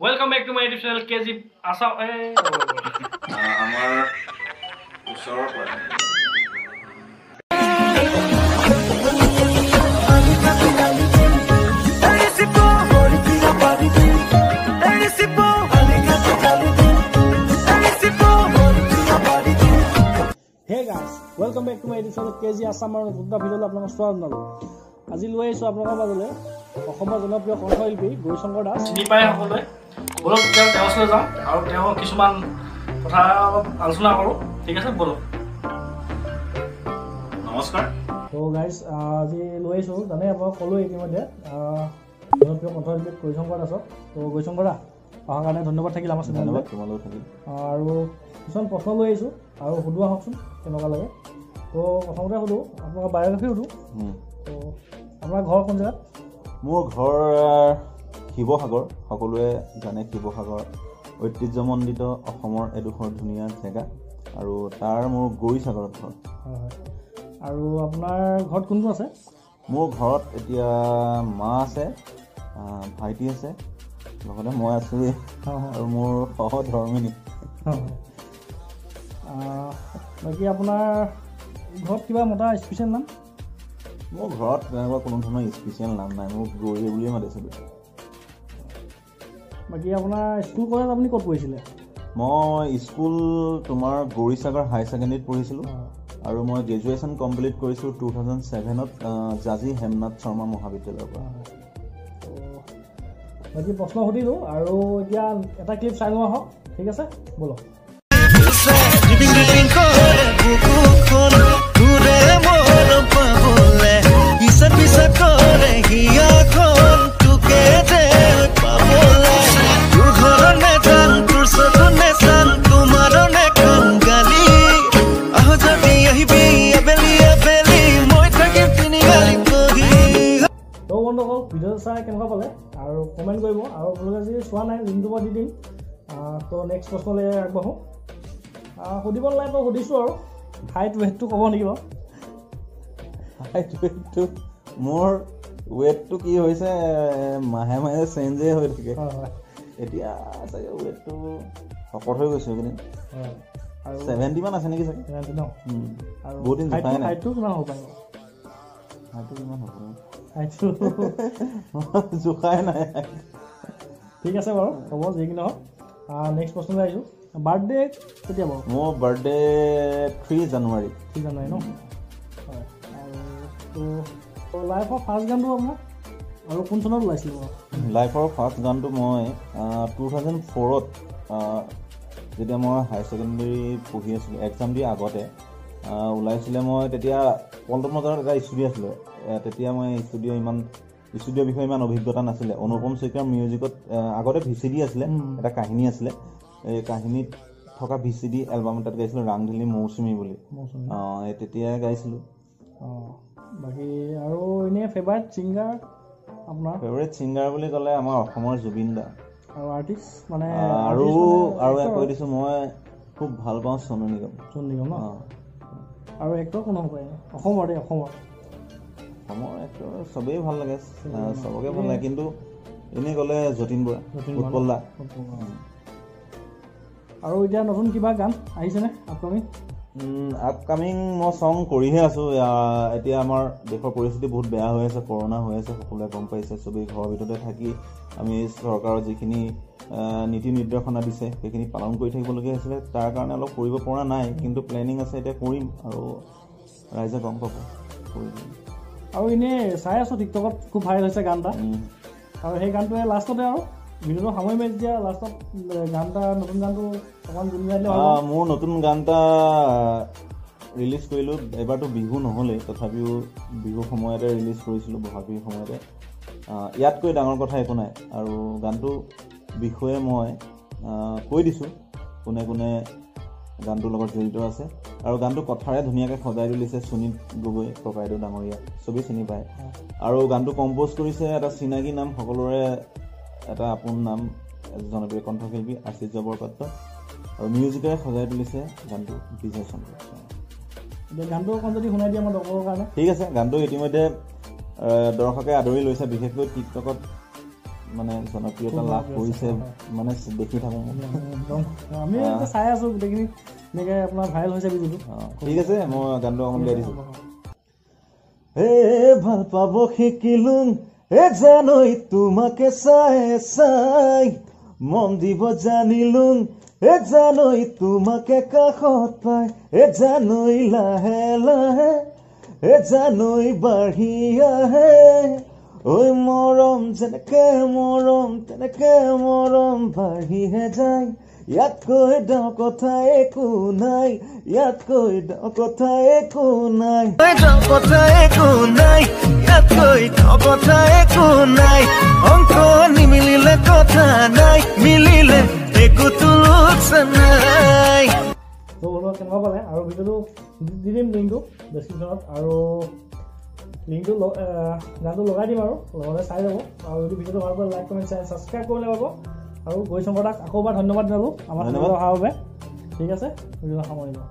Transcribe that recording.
Welcome back to my YouTube channel KG Asa. আমাৰ ওচৰৰ পৰা Hey guys, welcome back to my YouTube channel KG Asa. আমাৰ নতুন ভিডিঅ'লৈ আপোনালোকক স্বাগতম জনালোঁ। আজি লৈ আহিছোঁ আপোনালোকৰ মাজলৈ অসমৰ জনপ্ৰিয় কণ্ঠশিল্পী গৌৰীশংকৰ দাস। চিনি পাই সকলোৱে। বলক তেওঁ ওচৰলৈ যাওঁ আৰু তেওঁ কিছুমান কথা অলপ আলোচনা কৰোঁ। ঠিক আছে বলক। নমস্কাৰ। তো গাইজ আজি লৈ আহিছোঁ জানে আপোনাক ক'লোঁ ইতিমধ্যে জনপ্ৰিয় কণ্ঠশিল্পী গৌৰীশংকৰ দাসক। তো গৌৰীশংকৰ দা অহাৰ কাৰণে ধন্যবাদ থাকিল আমাৰ চেনেললৈ। তোমালৈও থাকিল। আৰু কিছুমান প্ৰশ্ন লৈ আহিছোঁ আৰু সুধো আহকচোন কেনেকুৱা লাগে। তো প্ৰথমতে সুধোঁ আপোনালোকৰ বায়'গ্ৰাফী সুধোঁ। তো আপোনাৰ ঘৰ কোন জেগাত? মোৰ ঘৰ শিৱসাগৰ। সকলোৱে জানে শিৱসাগৰ ঐতিহ্যমণ্ডিত অসমৰ এডোখৰ ধুনীয়া জেগা আৰু তাৰ মোৰ গৌৰীসাগৰত ঘৰ। হয় হয়। আৰু আপোনাৰ ঘৰত কোন কোন আছে? মোৰ ঘৰত এতিয়া মা আছে, ভাইটি আছে, লগতে মই আছোঁৱেই আৰু মোৰ সহধৰ্মিনী। বাকী আপোনাৰ ঘৰত কিবা মতা স্পেচিয়েল নাম? মোৰ ঘৰত তেনেকুৱা কোনো ধৰণৰ স্পেচিয়েল নাম নাই, মোক গৌৰী বুলিয়ে মাতিছে। বাকী আপোনাৰ স্কুল কলেজ আপুনি ক'ত পঢ়িছিলে? মই স্কুল তোমাৰ গৌৰীসাগৰ হাই ছেকেণ্ডেৰীত পঢ়িছিলোঁ আৰু মই গ্ৰেজুৱেশ্যন কমপ্লিট কৰিছোঁ 2007ত জাজি হেমনাথ শৰ্মা মহাবিদ্যালয়ৰ পৰা। বাকী প্ৰশ্ন সুধিলোঁ আৰু এতিয়া এটা ক্লিপ চাই লওঁ আহক। ঠিক আছে বলক। ভিডিঅ' চাই কেনেকুৱা পালে আৰু কমেণ্ট কৰিব আৰু আপোনালোকে যদি চোৱা নাই লিংকটো মই দি দিম। তো নেক্সট প্ৰশ্নলৈ আগবাঢ়োঁ। সুধিব নালাগে তো সুধিছোঁ আৰু হাইট ৱেইটটো ক'ব নেকি বাৰু? হাইট ৱেইটটো মোৰ ৱেইটটো কি হৈছে মাহে মাহে চেঞ্জেই হৈ থাকে। এতিয়া চাগে ৱেইটটো শকত হৈ গৈছোঁ এইকেইদিন। 70 মান আছে নেকি চাগে। 70 ন? বহুত দিন জোখাই নাই। হাইটটো কিমান হ'ব পাৰিব? হাইটটো কিমান হ'ব জোখাই নাই। ঠিক আছে বাৰু হ'ব যি কি নহওক। নেক্সট প্ৰশ্নলৈ আহিছোঁ। বাৰ্থডে কেতিয়া বাৰু? মোৰ বাৰ্থডে 3 জানুৱাৰী। 3 জানুৱাৰী ন? হয়। আৰু লাইফৰ ফাৰ্ষ্ট গানটো আপোনাৰ আৰু কোন চনত ওলাইছিল বাৰু? লাইফৰ ফাৰ্ষ্ট গানটো মই 2004ত যেতিয়া মই হাই ছেকেণ্ডেৰী পঢ়ি আছিলোঁ, এক্সাম দি আগতে ওলাইছিলে। মই তেতিয়া পল্টন বজাৰত এটা ষ্টুডিঅ' আছিলে। তেতিয়া মই ষ্টুডিঅ'ৰ বিষয়ে ইমান অভিজ্ঞতা নাছিলে। অনুপম শইকীয়াৰ মিউজিকত আগতে VCD আছিলে, এটা কাহিনী আছিলে। এই কাহিনীত থকা VCD এলবাম এটাত গাইছিলোঁ ৰাংঢেলি মৌচুমী বুলি। তেতিয়াই গাইছিলোঁ। বাকী আৰু এনেই ফেভাৰিট ছিংগাৰ আপোনাৰ? ফেভাৰিট ছিংগাৰ বুলি ক'লে আমাৰ অসমৰ জুবিন দা। আৰু আৰ্টিষ্ট মানে আৰু কৈ দিছোঁ মই খুব ভাল পাওঁ সোণু নিগম। সোণু নিগম ন? আৰু এক্টৰ কোন হ'ব পাৰে অসমৰ? অসমৰ এক্টৰ চবেই ভাল লাগে, চবকে ভাল লাগে, কিন্তু এনেই ক'লে যতীন বৰা, উৎপল দা। আৰু এতিয়া নতুন কিবা গান আহিছেনে আপকামিং? আপকামিং মই চং কৰিহে আছোঁ। এতিয়া আমাৰ দেশৰ পৰিস্থিতি বহুত বেয়া হৈ আছে, কৰোণা হৈ আছে, সকলোৱে গম পাইছে। চবেই ঘৰৰ ভিতৰতে থাকি আমি চৰকাৰৰ যিখিনি নীতি নিৰ্দেশনা দিছে সেইখিনি পালন কৰি থাকিবলগীয়া হৈছিলে। তাৰ কাৰণে অলপ কৰিব পৰা নাই, কিন্তু প্লেনিং আছে এতিয়া কৰিম আৰু ৰাইজে গম পাব কৰি দিম। আৰু এনেই চাই আছোঁ টিকটকত খুব ভাইৰেল হৈছে গান এটা, আৰু সেই গানটোৱে লাষ্টতে আৰু ভিডিঅ'টো সামৰি মাৰি যেতিয়া লাষ্টত গান এটা নতুন গানটো অকণমান গুণগাই দিলে। মোৰ নতুন গান এটা ৰিলিজ কৰিলোঁ। এবাৰতো বিহু নহ'লেই, তথাপিও বিহুৰ সময়তে ৰিলিজ কৰিছিলোঁ, বহাগ বিহুৰ সময়তে। ইয়াতকৈ ডাঙৰ কথা একো নাই। আৰু গানটোৰ বিষয়ে মই কৈ দিছোঁ কোনে কোনে গানটোৰ লগত জড়িত আছে। আৰু গানটো কথাৰে ধুনীয়াকৈ সজাই তুলিছে সুনীত গগৈ ককাইদেউ ডাঙৰীয়া, চবেই চিনি পায়। আৰু গানটো কম্প'জ কৰিছে এটা চিনাকি নাম, সকলোৰে এটা আপোন নাম, জনপ্ৰিয় কণ্ঠশিল্পী আশিষ বৰপাত্ৰ। আৰু মিউজিকেৰে সজাই তুলিছে গানটো বিজয় চন্দ্ৰ। গানটো অকণ যদি শুনাই দিয়ে আমাৰ দৰ্শকৰ কাৰণে। ঠিক আছে। গানটো ইতিমধ্যে দৰ্শকে আদৰি লৈছে, বিশেষকৈ টিকটকত মানে জনপ্ৰিয়তা লাভ কৰিছে মানে দেখি থাকোঁ আমি চাই আছোঁ গোটেইখিনি এনেকৈ আপোনাৰ ভাইৰেল হৈছে ভিডিঅ'টো ঠিক আছে মই গানটো অকণমান গাই দিছোঁ ভাল পাব শিকিলোঁ জানৈ তোমাকে চাই চাই মন দিব জানিলোঁ জানৈ তোমাকে কাষত পাই জানৈ লাহে লাহে জানৈ বাঢ়ি আহে ঐ মৰম যেনেকে মৰম তেনেকে মৰম বাঢ়িহে যায় ইয়াতকৈ ডাঙৰ কথা একো নাই ইয়াতকৈ ডাঙৰ কথা একো নাই কথা একো নাই ইয়াতকৈ ডাঙৰ কথা একো নাই অংক নিমিলিলে কথা নাই মিলিলে একোতো লোকচান নাই তো কেনেকুৱা পালে আৰু ভিডিঅ'টো দি দিম লিংকটো ডেছক্ৰিপশ্যনত আৰু লিংকটো গানটো লগাই দিম আৰু লগতে চাই যাব আৰু যদি ভিডিঅ'টো ভাল পালে লাইক কমেণ্ট শ্বেয়াৰ ছাবস্ক্ৰাইব কৰিবলৈ পাব আৰু গৌৰীশংকৰ দাক আকৌ এবাৰ ধন্যবাদ দিলোঁ আমাৰ অহাৰ বাবে ঠিক আছে ভিডিঅ'টো সামৰিলোঁ